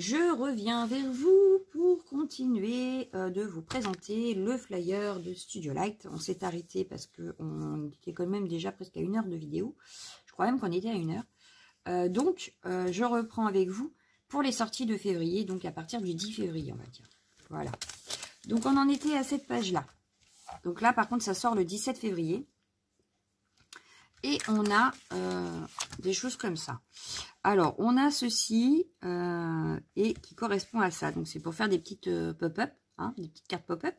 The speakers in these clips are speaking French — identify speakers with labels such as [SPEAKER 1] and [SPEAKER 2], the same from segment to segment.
[SPEAKER 1] je reviens vers vous pour continuer de vous présenter le flyer de Studio Light. On s'est arrêté parce qu'on était quand même déjà presque à 1 heure de vidéo. Je crois même qu'on était à 1 heure. Donc, je reprends avec vous pour les sorties de février, donc à partir du 10 février, on va dire. Voilà. Donc, on en était à cette page-là. Donc là, par contre, ça sort le 17 février. Et on a des choses comme ça. Alors, on a ceci et qui correspond à ça. Donc, c'est pour faire des petites pop-up, hein, des petites cartes pop-up.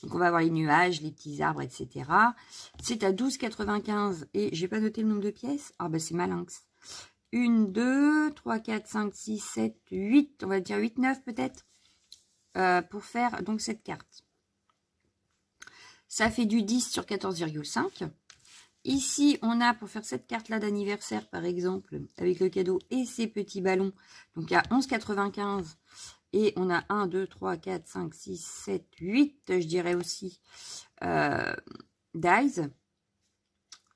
[SPEAKER 1] Donc, on va avoir les nuages, les petits arbres, etc. C'est à 12,95 et j'ai pas noté le nombre de pièces. Ah, ben, c'est malinx. 1, 2, 3, 4, 5, 6, 7, 8. On va dire 8, 9 peut-être. Pour faire donc cette carte. Ça fait du 10 sur 14,5. Ici, on a pour faire cette carte-là d'anniversaire, par exemple, avec le cadeau et ces petits ballons. Donc, il y a 11,95. Et on a 1, 2, 3, 4, 5, 6, 7, 8, je dirais aussi, dies.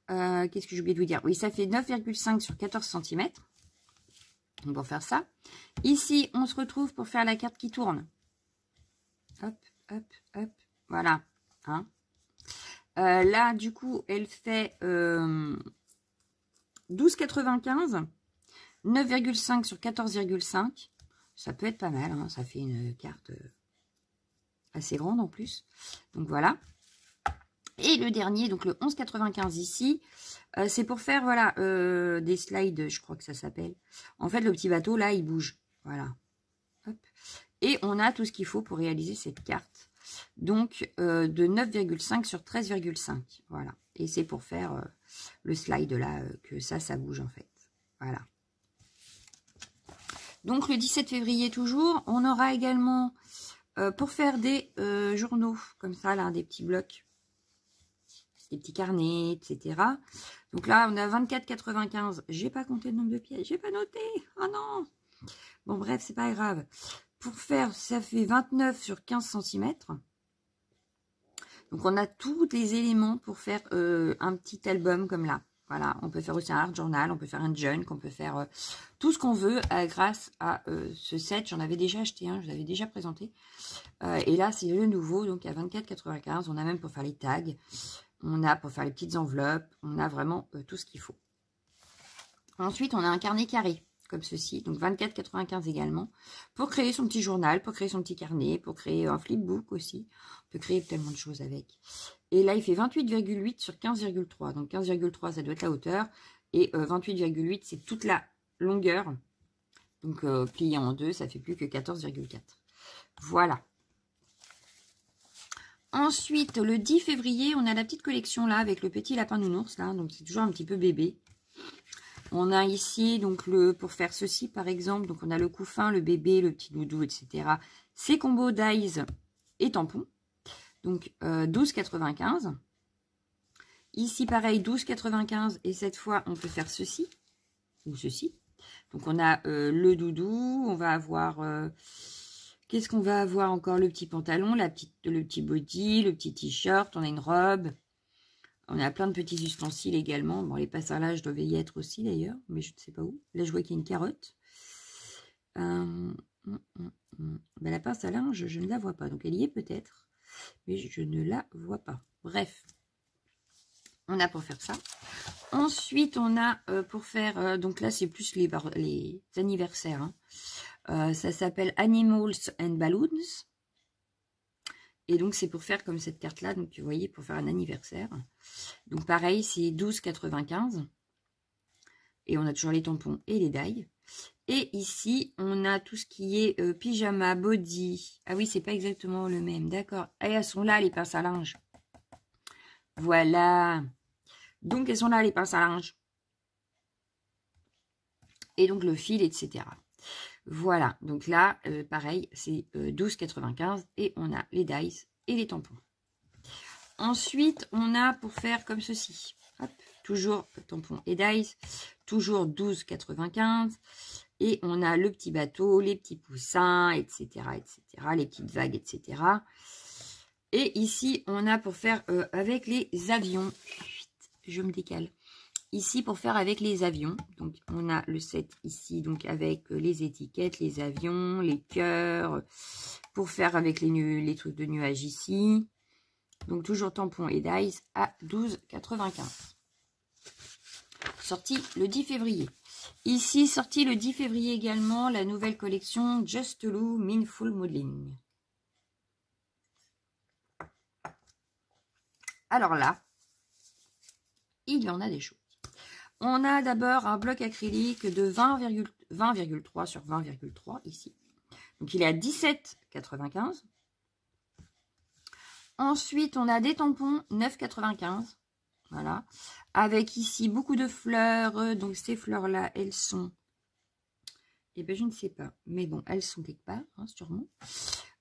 [SPEAKER 1] Qu'est-ce que j'ai oublié de vous dire? Oui, ça fait 9,5 sur 14 cm. On va faire ça. Ici, on se retrouve pour faire la carte qui tourne. Hop, hop, hop. Voilà. Hein. Là, du coup, elle fait 12,95, 9,5 sur 14,5. Ça peut être pas mal, hein. Ça fait une carte assez grande en plus. Donc voilà. Et le dernier, donc le 11,95 ici, c'est pour faire voilà des slides, je crois que ça s'appelle. En fait, le petit bateau, là, il bouge. Voilà. Hop. Et on a tout ce qu'il faut pour réaliser cette carte. Donc, de 9,5 sur 13,5. Voilà. Et c'est pour faire le slide là, que ça bouge en fait. Voilà. Donc, le 17 février toujours, on aura également, pour faire des journaux, comme ça, là, des petits blocs, des petits carnets, etc. Donc là, on a 24,95. J'ai pas compté le nombre de pièces, j'ai pas noté. Oh non. Bon, bref, c'est pas grave. Pour faire, ça fait 29 sur 15 cm. Donc, on a tous les éléments pour faire un petit album comme là. Voilà, on peut faire aussi un art journal, on peut faire un junk, on peut faire tout ce qu'on veut grâce à ce set. J'en avais déjà acheté un, je l'avais déjà présenté. Et là, c'est le nouveau, donc à 24,95. On a même pour faire les tags, on a pour faire les petites enveloppes, on a vraiment tout ce qu'il faut. Ensuite, on a un carnet carré. Comme ceci, donc 24,95 également, pour créer son petit journal, pour créer son petit carnet, pour créer un flipbook aussi. On peut créer tellement de choses avec. Et là, il fait 28,8 sur 15,3. Donc 15,3, ça doit être la hauteur. Et 28,8, c'est toute la longueur. Donc plié en deux, ça fait plus que 14,4. Voilà. Ensuite, le 10 février, on a la petite collection là, avec le petit lapin nounours là. Donc c'est toujours un petit peu bébé. On a ici, donc, pour faire ceci, par exemple, donc on a le couffin, le bébé, le petit doudou, etc. Ces combos dies et tampons. Donc, 12,95. Ici, pareil, 12,95. Et cette fois, on peut faire ceci ou ceci. Donc, on a le doudou. On va avoir... qu'est-ce qu'on va avoir encore? Le petit pantalon, le petit body, le petit t-shirt. On a une robe. On a plein de petits ustensiles également. Bon, les passes à linge doivent y être aussi d'ailleurs, mais je ne sais pas où. Là, je vois qu'il y a une carotte. Ben, la pince à linge, je ne la vois pas. Donc, elle y est peut-être, mais je ne la vois pas. Bref, on a pour faire ça. Ensuite, on a pour faire... donc là, c'est plus les anniversaires. Hein. Ça s'appelle Animals and Balloons. Et donc, c'est pour faire comme cette carte-là. Donc, vous voyez, pour faire un anniversaire. Donc, pareil, c'est 12,95. Et on a toujours les tampons et les dies. Et ici, on a tout ce qui est pyjama, body. Ah oui, c'est pas exactement le même. D'accord. Et elles sont là, les pinces à linge. Voilà. Donc, elles sont là, les pinces à linge. Et donc, le fil, etc. Voilà, donc là, pareil, c'est 12,95 et on a les dies et les tampons. Ensuite, on a pour faire comme ceci. Hop, toujours tampons et dies, toujours 12,95 et on a le petit bateau, les petits poussins, etc., etc., les petites vagues, etc. Et ici, on a pour faire avec les avions. Je me décale. Ici, pour faire avec les avions. Donc, on a le set ici, donc avec les étiquettes, les avions, les cœurs. Pour faire avec les trucs de nuages ici. Donc, toujours tampon et dies à 12,95. Sorti le 10 février. Ici, sorti le 10 février également, la nouvelle collection Just Lou Mindful Modeling. Alors là, il y en a des choses. On a d'abord un bloc acrylique de 20,3 sur 20,3 ici. Donc, il est à 17,95. Ensuite, on a des tampons 9,95. Voilà. Avec ici beaucoup de fleurs. Donc, ces fleurs-là, elles sont... Eh bien, je ne sais pas. Mais bon, elles sont quelque part, hein, sûrement.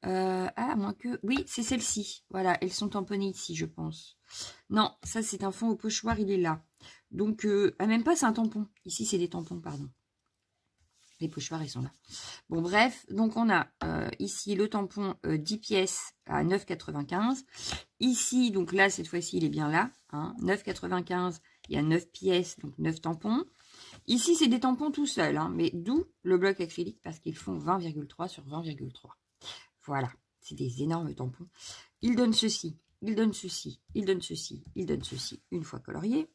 [SPEAKER 1] À moins que... Oui, c'est celle-ci. Voilà, elles sont tamponnées ici, je pense. Non, ça, c'est un fond au pochoir, il est là. Donc, même pas, c'est un tampon. Ici, c'est des tampons, pardon. Les pochoirs, ils sont là. Bon, bref. Donc, on a ici le tampon 10 pièces à 9,95. Ici, donc là, cette fois-ci, il est bien là. Hein, 9,95. Il y a 9 pièces, donc 9 tampons. Ici, c'est des tampons tout seuls. Hein, mais d'où le bloc acrylique, parce qu'ils font 20,3 sur 20,3. Voilà. C'est des énormes tampons. Ils donnent ceci. Ils donnent ceci. Ils donnent ceci. Ils donnent ceci. Une fois coloriés.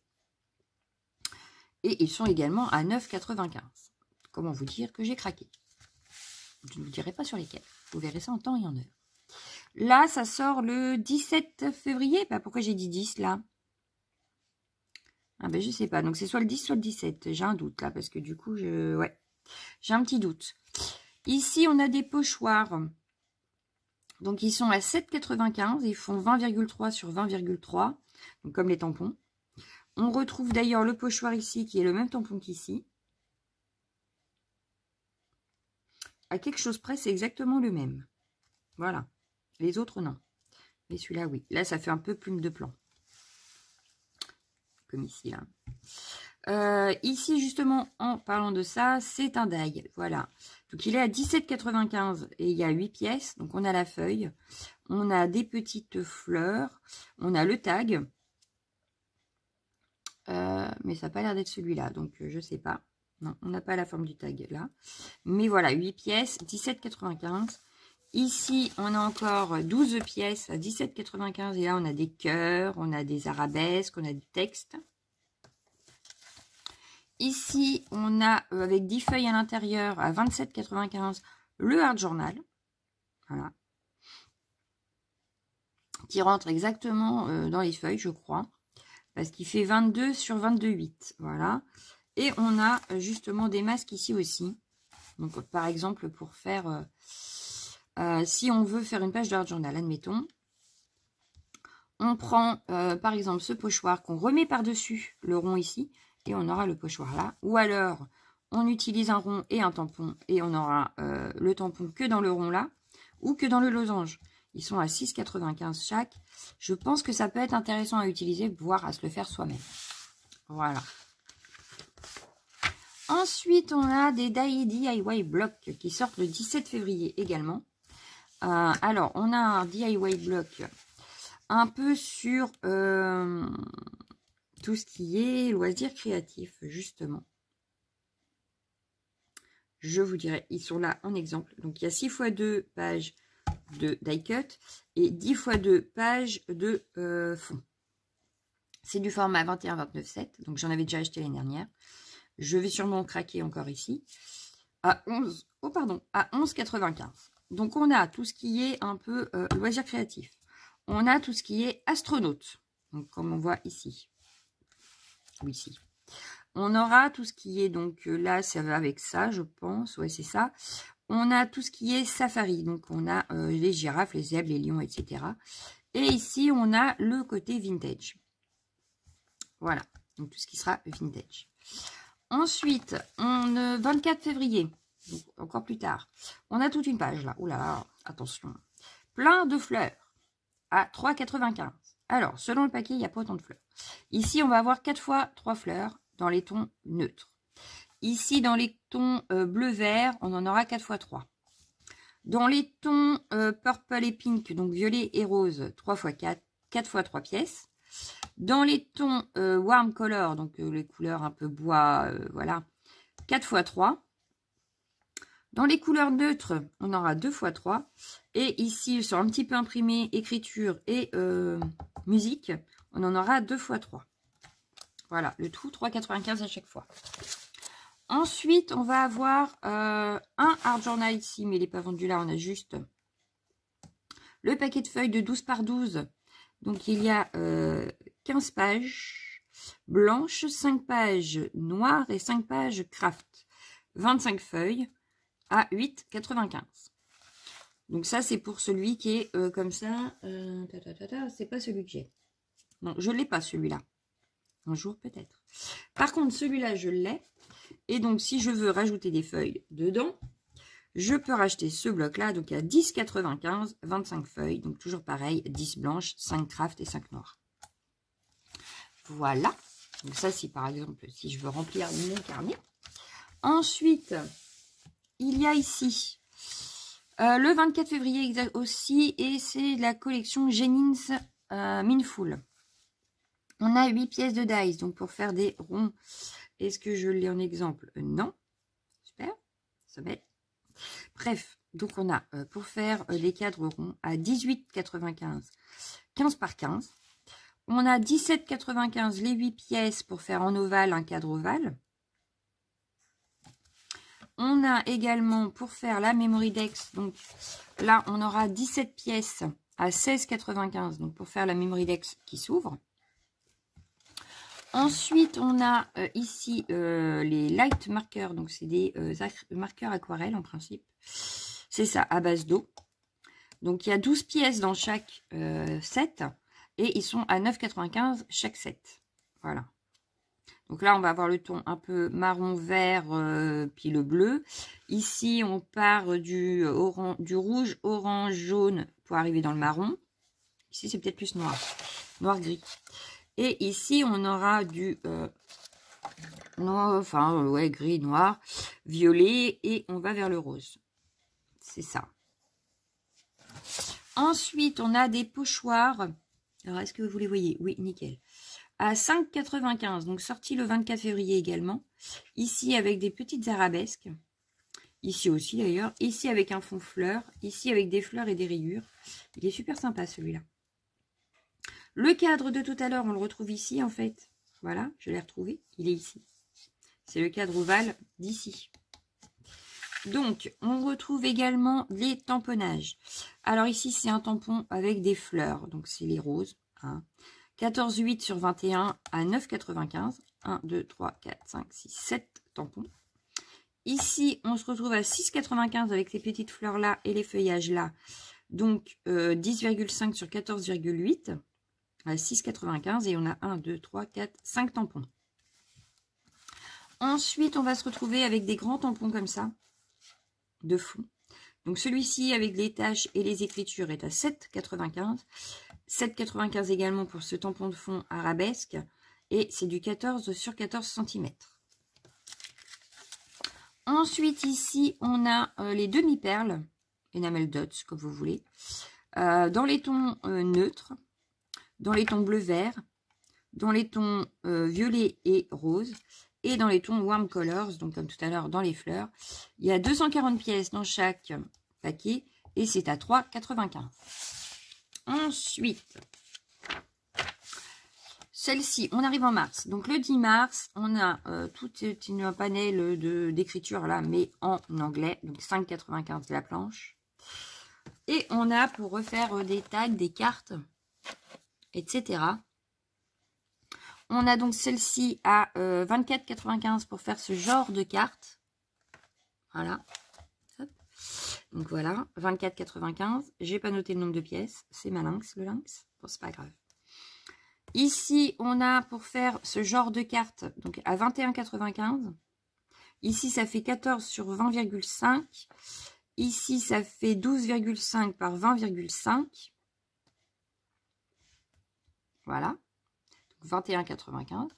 [SPEAKER 1] Et ils sont également à 9,95. Comment vous dire que j'ai craqué? Je ne vous dirai pas sur lesquels. Vous verrez ça en temps et en heure. Là, ça sort le 17 février. Bah, pourquoi j'ai dit 10 là? Ah ben, je sais pas. Donc, c'est soit le 10, soit le 17. J'ai un doute là, parce que du coup, ouais, j'ai un petit doute. Ici, on a des pochoirs. Donc, ils sont à 7,95. Ils font 20,3 sur 20,3. Donc, comme les tampons. On retrouve d'ailleurs le pochoir ici, qui est le même tampon qu'ici. À quelque chose près, c'est exactement le même. Voilà. Les autres, non. Mais celui-là, oui. Là, ça fait un peu plume de plan. Comme ici, là. Ici, justement, en parlant de ça, c'est un die. Voilà. Donc, il est à 17,95 et il y a 8 pièces. Donc, on a la feuille. On a des petites fleurs. On a le tag. Mais ça n'a pas l'air d'être celui-là. Donc, je ne sais pas. Non, on n'a pas la forme du tag là. Mais voilà, 8 pièces, 17,95. Ici, on a encore 12 pièces à 17,95. Et là, on a des cœurs, on a des arabesques, on a du texte. Ici, on a, avec 10 feuilles à l'intérieur, à 27,95, le Art Journal. Voilà. Qui rentre exactement dans les feuilles, je crois. Parce qu'il fait 22 sur 22,8. Voilà. Et on a justement des masques ici aussi. Donc, par exemple, pour faire... si on veut faire une page d'art journal, admettons, on prend, par exemple, ce pochoir qu'on remet par-dessus le rond ici. Et on aura le pochoir là. Ou alors, on utilise un rond et un tampon. Et on aura le tampon que dans le rond là. Ou que dans le losange. Ils sont à 6,95 chaque. Je pense que ça peut être intéressant à utiliser, voire à se le faire soi-même. Voilà. Ensuite, on a des DIY blocs qui sortent le 17 février également. Alors, on a un DIY bloc un peu sur tout ce qui est loisirs créatifs, justement. Je vous dirai, ils sont là en exemple. Donc, il y a 6 x 2 pages de die cut et 10 x 2 pages de fond. C'est du format 21-29-7. Donc, j'en avais déjà acheté l'année dernière. Je vais sûrement craquer encore ici. À 11,95. Donc, on a tout ce qui est un peu loisirs créatifs. On a tout ce qui est astronaute. Donc, comme on voit ici. Ou ici. On aura tout ce qui est, donc là, ça va avec ça, je pense. Ouais, c'est ça. On a tout ce qui est safari. Donc, on a les girafes, les zèbres, les lions, etc. Et ici, on a le côté vintage. Voilà. Donc, tout ce qui sera vintage. Ensuite, 24 février. Donc, encore plus tard. On a toute une page là. Ouh là là, attention. Plein de fleurs. À 3,95. Alors, selon le paquet, il n'y a pas autant de fleurs. Ici, on va avoir 4 fois 3 fleurs dans les tons neutres. Ici, dans les tons bleu-vert, on en aura 4 x 3. Dans les tons purple et pink, donc violet et rose, 3 x 4, 4 x 3 pièces. Dans les tons warm color, donc les couleurs un peu bois, voilà, 4 x 3. Dans les couleurs neutres, on aura 2 x 3. Et ici, sur un petit peu imprimé, écriture et musique, on en aura 2 x 3. Voilà, le tout 3,95 à chaque fois. Ensuite, on va avoir un art journal ici, mais il n'est pas vendu là, on a juste le paquet de feuilles de 12 par 12. Donc, il y a 15 pages blanches, 5 pages noires et 5 pages craft. 25 feuilles à 8,95. Donc ça, c'est pour celui qui est comme ça. C'est pas celui que j'ai. Non, je ne l'ai pas celui-là. Un jour peut-être. Par contre, celui-là, je l'ai. Et donc, si je veux rajouter des feuilles dedans, je peux racheter ce bloc-là. Donc, à 10,95, 25 feuilles. Donc, toujours pareil, 10 blanches, 5 craft et 5 noires. Voilà. Donc, ça, c'est par exemple, si je veux remplir mon carnet. Ensuite, il y a ici le 24 février aussi. Et c'est la collection Jennings Minful. On a 8 pièces de dice, donc pour faire des ronds. Est-ce que je l'ai en exemple? Non. Super. Ça va être. Bref, donc on a pour faire les cadres ronds à 18,95, 15 par 15. On a 17,95 les 8 pièces pour faire en ovale un cadre ovale. On a également pour faire la Memory Dex, donc là on aura 17 pièces à 16,95, donc pour faire la Memory Dex qui s'ouvre. Ensuite, on a ici les light markers, donc c'est des marqueurs aquarelles en principe. C'est ça, à base d'eau. Donc, il y a 12 pièces dans chaque set et ils sont à 9,95 chaque set. Voilà. Donc là, on va avoir le ton un peu marron, vert, puis le bleu. Ici, on part du rouge, orange, jaune pour arriver dans le marron. Ici, c'est peut-être plus noir, noir-gris. Et ici, on aura du noir, enfin, ouais, gris, noir, violet, et on va vers le rose. C'est ça. Ensuite, on a des pochoirs. Alors, est-ce que vous les voyez? Oui, nickel. À 5,95, donc sorti le 24 février également. Ici, avec des petites arabesques. Ici aussi, d'ailleurs. Ici, avec un fond fleur. Ici, avec des fleurs et des rayures. Il est super sympa, celui-là. Le cadre de tout à l'heure, on le retrouve ici, en fait. Voilà, je l'ai retrouvé. Il est ici. C'est le cadre ovale d'ici. Donc, on retrouve également les tamponnages. Alors ici, c'est un tampon avec des fleurs. Donc, c'est les roses. Hein. 14,8 sur 21 à 9,95. 1, 2, 3, 4, 5, 6, 7 tampons. Ici, on se retrouve à 6,95 avec ces petites fleurs-là et les feuillages-là. Donc, 10,5 sur 14,8. À 6,95 et on a 1, 2, 3, 4, 5 tampons. Ensuite, on va se retrouver avec des grands tampons comme ça, de fond. Donc celui-ci avec les taches et les écritures est à 7,95. 7,95 également pour ce tampon de fond arabesque. Et c'est du 14 sur 14 cm. Ensuite, ici, on a les demi-perles, enamel dots, comme vous voulez, dans les tons neutres. Dans les tons bleu-vert, dans les tons violet et rose, et dans les tons warm colors, donc comme tout à l'heure dans les fleurs. Il y a 240 pièces dans chaque paquet, et c'est à 3,95. Ensuite, celle-ci, on arrive en mars. Donc le 10 mars, on a tout un panel d'écriture là, mais en anglais, donc 5,95 la planche. Et on a pour refaire des tags, des cartes, etc. On a donc celle-ci à 24,95 pour faire ce genre de carte. Voilà. Hop. Donc voilà, 24,95. J'ai pas noté le nombre de pièces. C'est ma lynx, le lynx. Bon, c'est pas grave. Ici, on a pour faire ce genre de carte, donc à 21,95. Ici, ça fait 14 sur 20,5. Ici, ça fait 12,5 par 20,5. Voilà, 21,95.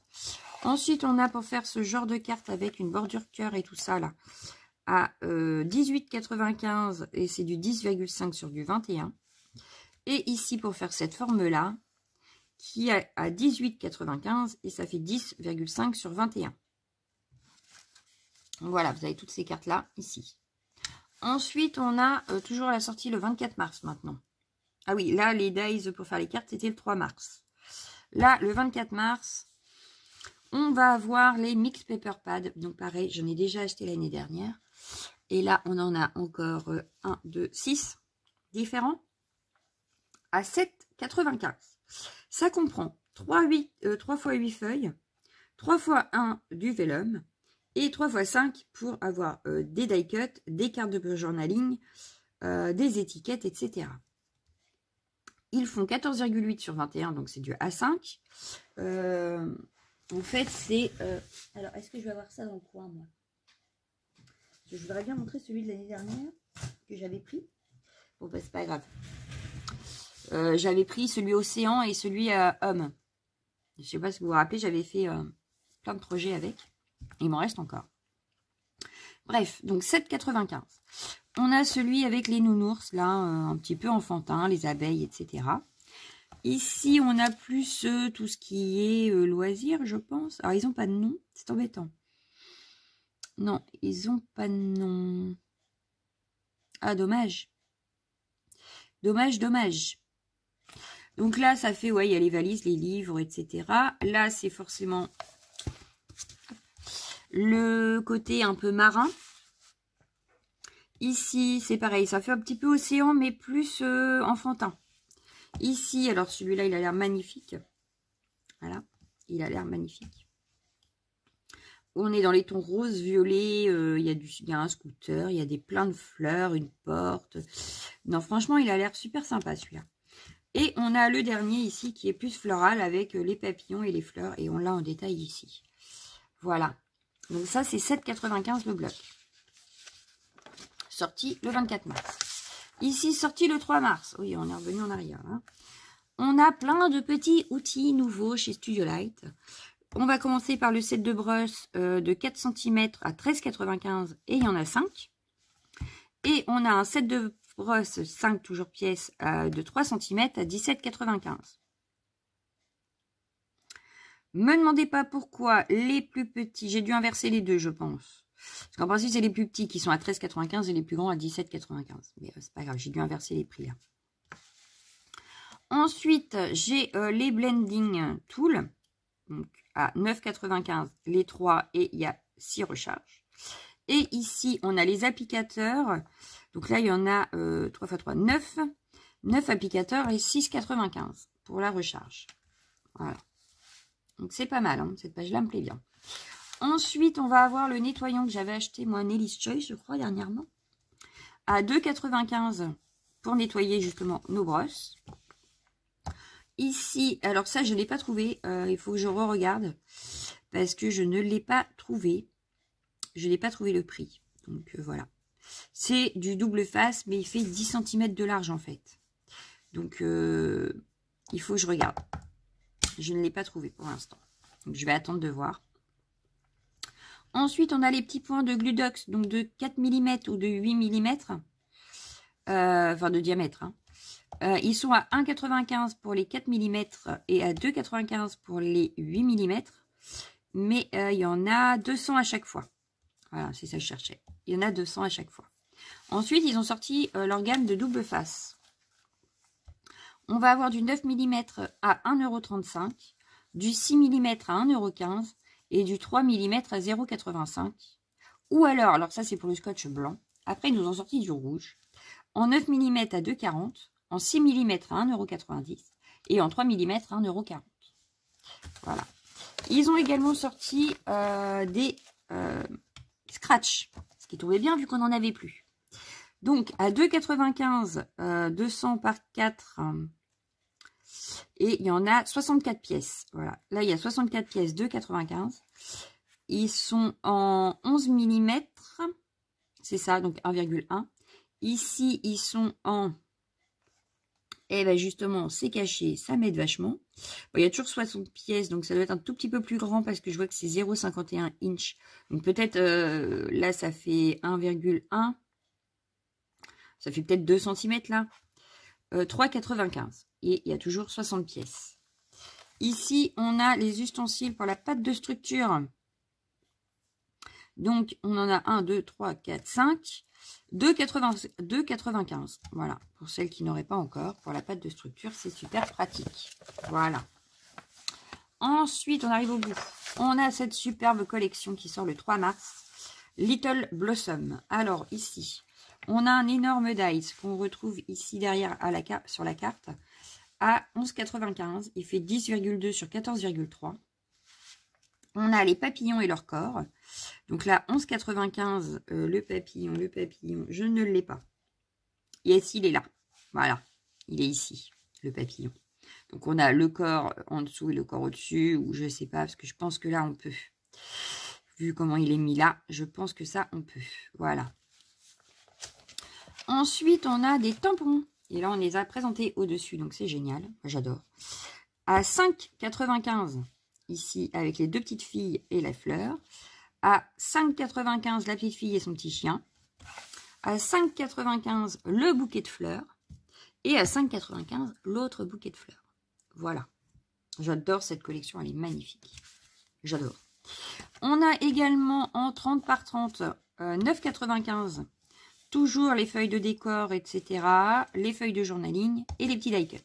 [SPEAKER 1] Ensuite, on a pour faire ce genre de carte avec une bordure cœur et tout ça là, à 18,95 et c'est du 10,5 sur du 21. Et ici, pour faire cette forme là, qui est à 18,95 et ça fait 10,5 sur 21. Voilà, vous avez toutes ces cartes-là ici. Ensuite, on a toujours la sortie le 24 mars maintenant. Ah oui, là, les days pour faire les cartes, c'était le 3 mars. Là, le 24 mars, on va avoir les Mix Paper Pad. Donc pareil, j'en ai déjà acheté l'année dernière. Et là, on en a encore 1, 2, 6 différents à 7,95. Ça comprend 3 fois 8 feuilles, 3 fois 1 du vellum et 3 fois 5 pour avoir des die cuts, des cartes de journaling, des étiquettes, etc. Ils font 14,8 sur 21, donc c'est du A5. En fait, c'est... alors, est-ce que je vais avoir ça dans le coin, moi? Je voudrais bien montrer celui de l'année dernière que j'avais pris. Bon, bah, c'est pas grave. J'avais pris celui Océan et celui Homme. Je sais pas si vous vous rappelez, j'avais fait plein de projets avec. Il m'en reste encore. Bref, donc 7,95. On a celui avec les nounours, là, un petit peu enfantin, les abeilles, etc. Ici, on a plus tout ce qui est loisirs, je pense. Alors, ils n'ont pas de nom, c'est embêtant. Non, ils n'ont pas de nom. Ah, dommage. Dommage, dommage. Donc là, ça fait, ouais, il y a les valises, les livres, etc. Là, c'est forcément le côté un peu marin. Ici, c'est pareil, ça fait un petit peu océan, mais plus enfantin. Ici, alors celui-là, il a l'air magnifique. Voilà, il a l'air magnifique. On est dans les tons rose, violet, il y a un scooter, il y a plein de fleurs, une porte. Non, franchement, il a l'air super sympa celui-là. Et on a le dernier ici qui est plus floral avec les papillons et les fleurs. Et on l'a en détail ici. Voilà. Donc ça, c'est 7,95 le bloc. Sorti le 24 mars. Ici, sorti le 3 mars. Oui, on est revenu en arrière. Hein. On a plein de petits outils nouveaux chez Studio Light. On va commencer par le set de brosses de 4 cm à 13,95 et il y en a 5. Et on a un set de brosses 5 toujours pièces de 3 cm à 17,95. Me demandez pas pourquoi les plus petits, j'ai dû inverser les deux je pense. Parce qu'en principe c'est les plus petits qui sont à 13,95 et les plus grands à 17,95. Mais c'est pas grave, j'ai dû inverser les prix là. Ensuite j'ai les blending tools. Donc à 9,95 les 3 et il y a 6 recharges. Et ici, on a les applicateurs. Donc là, il y en a 3 x 3, 9. 9 applicateurs et 6,95 pour la recharge. Voilà. Donc c'est pas mal, hein. Cette page-là me plaît bien. Ensuite, on va avoir le nettoyant que j'avais acheté, moi, Nelly's Choice, je crois, dernièrement. À 2,95 pour nettoyer justement nos brosses. Ici, alors ça, je ne l'ai pas trouvé. Il faut que je re-regarde parce que je ne l'ai pas trouvé. Je n'ai pas trouvé le prix. Donc voilà. C'est du double face, mais il fait 10 cm de large en fait. Donc il faut que je regarde. Je ne l'ai pas trouvé pour l'instant. Donc je vais attendre de voir. Ensuite, on a les petits points de Gludox, donc de 4 mm ou de 8 mm. Enfin de diamètre. Hein. Ils sont à 1,95 pour les 4 mm et à 2,95 pour les 8 mm. Mais il y en a 200 à chaque fois. Voilà, c'est ça que je cherchais. Il y en a 200 à chaque fois. Ensuite, ils ont sorti leur gamme de double face. On va avoir du 9 mm à 1,35 €, du 6 mm à 1,15 € et du 3 mm à 0,85 €. Ou alors ça c'est pour le scotch blanc. Après, ils nous ont sorti du rouge. En 9 mm à 2,40 €, en 6 mm à 1,90 € et en 3 mm à 1,40 €. Voilà. Ils ont également sorti des scratch, ce qui tombait bien vu qu'on n'en avait plus. Donc à 2,95 200 par 4 et il y en a 64 pièces. Voilà, là il y a 64 pièces 2,95. Ils sont en 11 mm, c'est ça, donc 1,1. Ici ils sont en, et ben justement c'est caché, ça m'aide vachement. Bon, il y a toujours 60 pièces, donc ça doit être un tout petit peu plus grand parce que je vois que c'est 0,51 inch. Donc peut-être là ça fait 1,1. Ça fait peut-être 2 cm là. 3,95. Et il y a toujours 60 pièces. Ici, on a les ustensiles pour la pâte de structure. Donc, on en a 1, 2, 3, 4, 5. 2,95. Voilà, pour celles qui n'auraient pas encore. Pour la pâte de structure, c'est super pratique. Voilà. Ensuite, on arrive au bout. On a cette superbe collection qui sort le 3 mars. Little Blossom. Alors, ici, on a un énorme dice qu'on retrouve ici derrière sur la carte à 11,95. Il fait 10,2 sur 14,3. On a les papillons et leur corps. Donc là, 11,95, le papillon, je ne l'ai pas. Yes, il est là. Voilà, il est ici, le papillon. Donc on a le corps en dessous et le corps au-dessus, ou je ne sais pas, parce que je pense que là, on peut. Vu comment il est mis là, je pense que ça, on peut. Voilà. Ensuite, on a des tampons. Et là, on les a présentés au-dessus, donc c'est génial. J'adore. À 5,95, ici, avec les deux petites filles et la fleur. À 5,95, la petite fille et son petit chien. À 5,95, le bouquet de fleurs. Et à 5,95, l'autre bouquet de fleurs. Voilà. J'adore cette collection, elle est magnifique. J'adore. On a également en 30 par 30, 9,95. Toujours les feuilles de décor, etc. Les feuilles de journaling et les petits die cuts.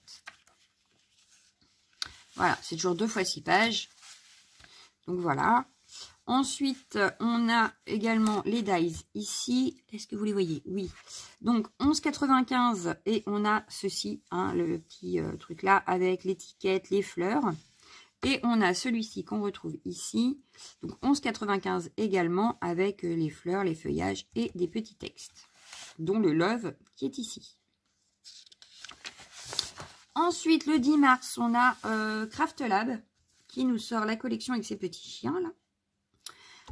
[SPEAKER 1] Voilà, c'est toujours 2 fois 6 pages. Donc voilà. Ensuite, on a également les dies ici. Est-ce que vous les voyez? Oui. Donc, 11,95 et on a ceci, hein, le petit truc là, avec l'étiquette, les fleurs. Et on a celui-ci qu'on retrouve ici. Donc, 11,95 également avec les fleurs, les feuillages et des petits textes. Dont le love qui est ici. Ensuite, le 10 mars, on a Craft Lab qui nous sort la collection avec ses petits chiens là.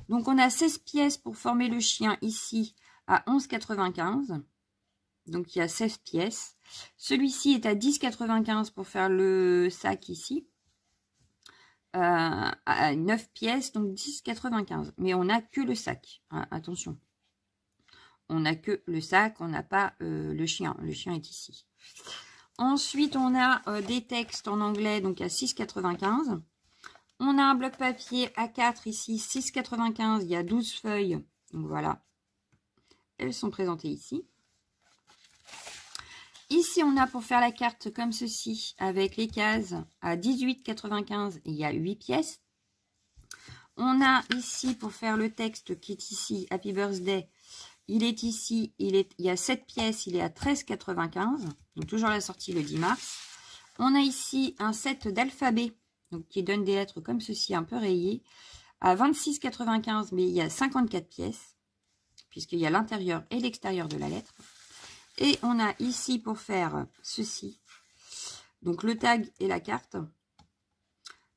[SPEAKER 1] Donc, on a 16 pièces pour former le chien ici à 11,95. Donc, il y a 16 pièces. Celui-ci est à 10,95 pour faire le sac ici. À 9 pièces, donc 10,95. Mais on n'a que le sac. Hein, attention. On n'a que le sac, on n'a pas le chien. Le chien est ici. Ensuite, on a des textes en anglais, donc à 6,95. On a un bloc papier A4 ici, 6,95. Il y a 12 feuilles. Donc voilà. Elles sont présentées ici. Ici, on a pour faire la carte comme ceci, avec les cases à 18,95. Et il y a 8 pièces. On a ici pour faire le texte qui est ici, Happy Birthday. Il est ici, il y a 7 pièces, il est à 13,95. Donc toujours la sortie le 10 mars. On a ici un set d'alphabet. Donc, qui donne des lettres comme ceci, un peu rayées, à 26,95, mais il y a 54 pièces, puisqu'il y a l'intérieur et l'extérieur de la lettre. Et on a ici, pour faire ceci, donc le tag et la carte,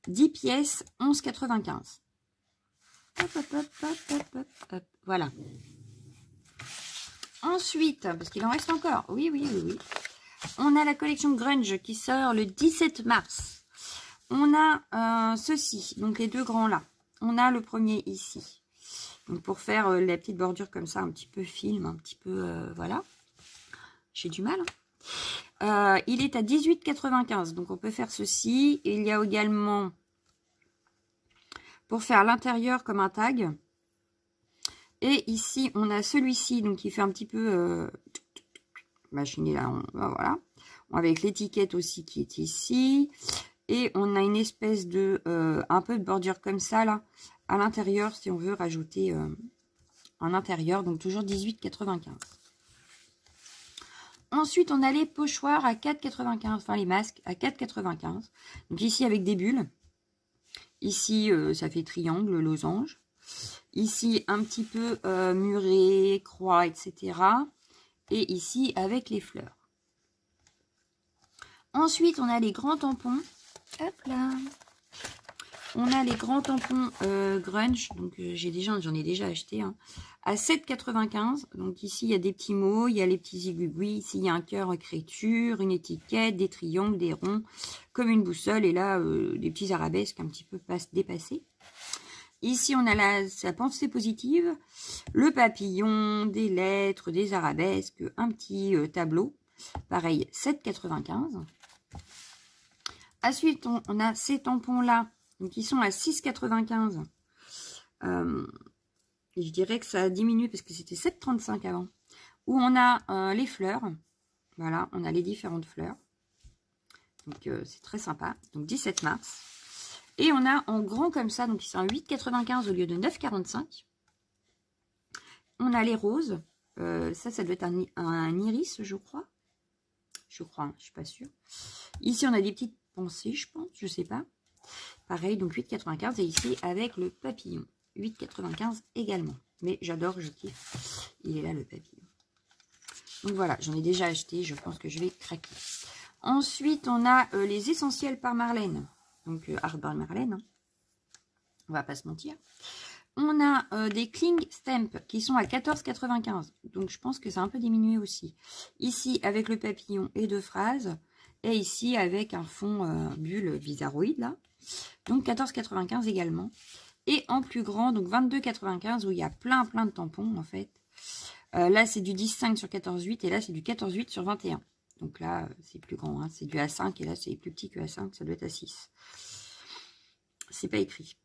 [SPEAKER 1] 10 pièces, 11,95. Hop, hop, hop, hop, hop, hop, hop, voilà. Ensuite, parce qu'il en reste encore, oui, on a la collection Grunge qui sort le 17 mars. On a ceci, donc les deux grands là. On a le premier ici. Donc pour faire la petite bordure comme ça, un petit peu film, un petit peu, voilà. J'ai du mal. Hein. Il est à 18,95, donc on peut faire ceci. Et il y a également, pour faire l'intérieur comme un tag. Et ici, on a celui-ci, donc qui fait un petit peu machiné là, voilà. Avec l'étiquette aussi qui est ici. Et on a une espèce de, un peu de bordure comme ça, là, à l'intérieur, si on veut rajouter un intérieur. Donc, toujours 18,95. Ensuite, on a les pochoirs à 4,95. Enfin, les masques à 4,95. Donc, ici, avec des bulles. Ici, ça fait triangle, losange. Ici, un petit peu muré, croix, etc. Et ici, avec les fleurs. Ensuite, on a les grands tampons. Hop là. On a les grands tampons Grunge. Donc, j'en ai déjà acheté. Hein, à 7,95. Donc, ici, il y a des petits mots. Il y a les petits aiguilles. Ici, il y a un cœur écriture, une étiquette, des triangles, des ronds, comme une boussole. Et là, des petits arabesques un petit peu dépassés. Ici, on a la pensée positive, le papillon, des lettres, des arabesques, un petit tableau. Pareil, 7,95. Ensuite, on a ces tampons-là, qui sont à 6,95. Et je dirais que ça a diminué parce que c'était 7,35 avant. Où on a les fleurs. Voilà, on a les différentes fleurs. Donc, c'est très sympa. Donc, 17 mars. Et on a en grand comme ça, donc ils sont à 8,95 au lieu de 9,45. On a les roses. Ça doit être un iris, je crois. Je crois, hein, je suis pas sûre. Ici, on a des petites pensées, je pense, je sais pas. Pareil, donc 8,95. Et ici, avec le papillon. 8,95 également. Mais j'adore, je kiffe. Il est là, le papillon. Donc voilà, j'en ai déjà acheté. Je pense que je vais craquer. Ensuite, on a les essentiels par Marlène. Donc, Art by Marlène. Hein. On va pas se mentir. On a des Kling Stamp qui sont à 14,95. Donc, je pense que c'est un peu diminué aussi. Ici, avec le papillon et 2 phrases. Et ici, avec un fond bulle bizarroïde, là. Donc, 14,95 également. Et en plus grand, donc 22,95 où il y a plein de tampons, en fait. Là, c'est du 10,5 sur 14,8 et là, c'est du 14,8 sur 21. Donc là, c'est plus grand. Hein. C'est du A5 et là, c'est plus petit que A5. Ça doit être A6. C'est pas écrit.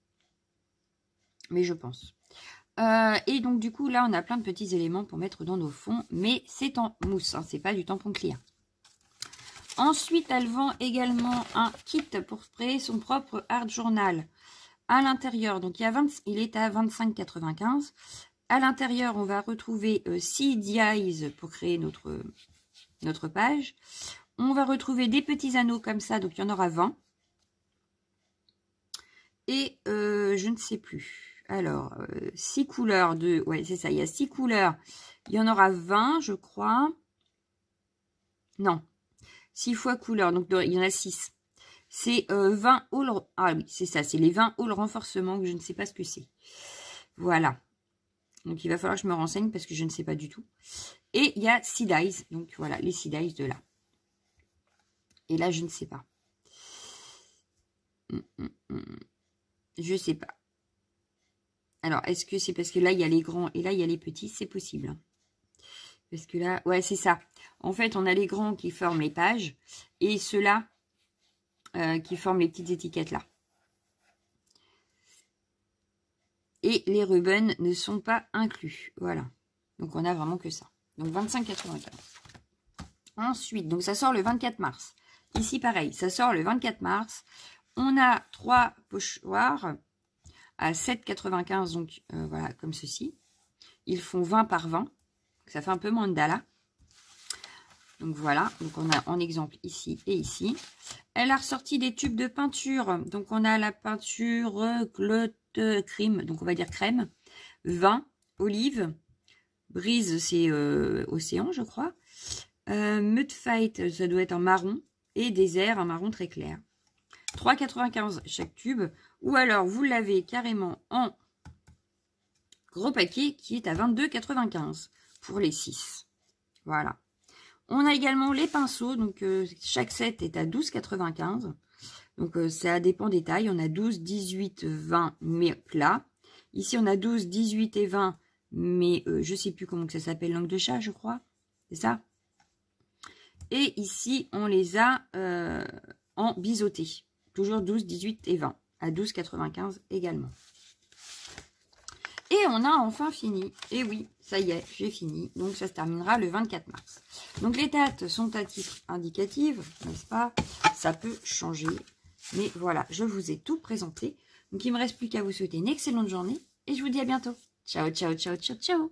[SPEAKER 1] Mais je pense. Et donc, du coup, là, on a plein de petits éléments pour mettre dans nos fonds. Mais c'est en mousse. Hein. C'est pas du tampon clear. Ensuite, elle vend également un kit pour sprayer son propre art journal. À l'intérieur, donc il est à 25,95. À l'intérieur, on va retrouver 6 dies pour créer notre page. On va retrouver des petits anneaux comme ça, donc il y en aura 20. Et je ne sais plus. Alors, 6 couleurs de... Ouais, c'est ça, il y a 6 couleurs. Il y en aura 20, je crois. Non. 6 fois couleur, donc il y en a 6. C'est 20 haul... Ah oui, c'est ça, c'est les 20 haul renforcement que je ne sais pas ce que c'est. Voilà. Donc, il va falloir que je me renseigne parce que je ne sais pas du tout. Et il y a 6 dies. Donc, voilà, les 6 dies de là. Et là, je ne sais pas. Je ne sais pas. Alors, est-ce que c'est parce que là, il y a les grands et là, il y a les petits? C'est possible. Hein. Parce que là, ouais, c'est ça. En fait, on a les grands qui forment les pages et ceux-là qui forment les petites étiquettes là. Et les ribbons ne sont pas inclus. Voilà. Donc, on a vraiment que ça. Donc, 25,95. Ensuite, donc ça sort le 24 mars. Ici, pareil, ça sort le 24 mars. On a 3 pochoirs à 7,95. Donc, voilà, comme ceci. Ils font 20 par 20. Ça fait un peu mandala. Donc, voilà. Donc, on a en exemple ici et ici. Elle a ressorti des tubes de peinture. Donc, on a la peinture Clotte Crème. Donc, on va dire crème. Vin, olive. Brise, c'est océan, je crois. Mud Fight, ça doit être en marron. Et désert, un marron très clair. 3,95 chaque tube. Ou alors, vous l'avez carrément en gros paquet qui est à 22,95 pour les 6. Voilà. On a également les pinceaux. Donc, chaque set est à 12,95. Donc, ça dépend des tailles. On a 12, 18, 20, mais plats. Ici, on a 12, 18 et 20, mais je ne sais plus comment que ça s'appelle, langue de chat, je crois. C'est ça? Et ici, on les a en biseauté. Toujours 12, 18 et 20. À 12,95 également. Et on a enfin fini. Et oui, ça y est, j'ai fini. Donc, ça se terminera le 24 mars. Donc, les dates sont à titre indicatif, n'est-ce pas? Ça peut changer. Mais voilà, je vous ai tout présenté. Donc, il ne me reste plus qu'à vous souhaiter une excellente journée. Et je vous dis à bientôt. Ciao, ciao, ciao, ciao, ciao.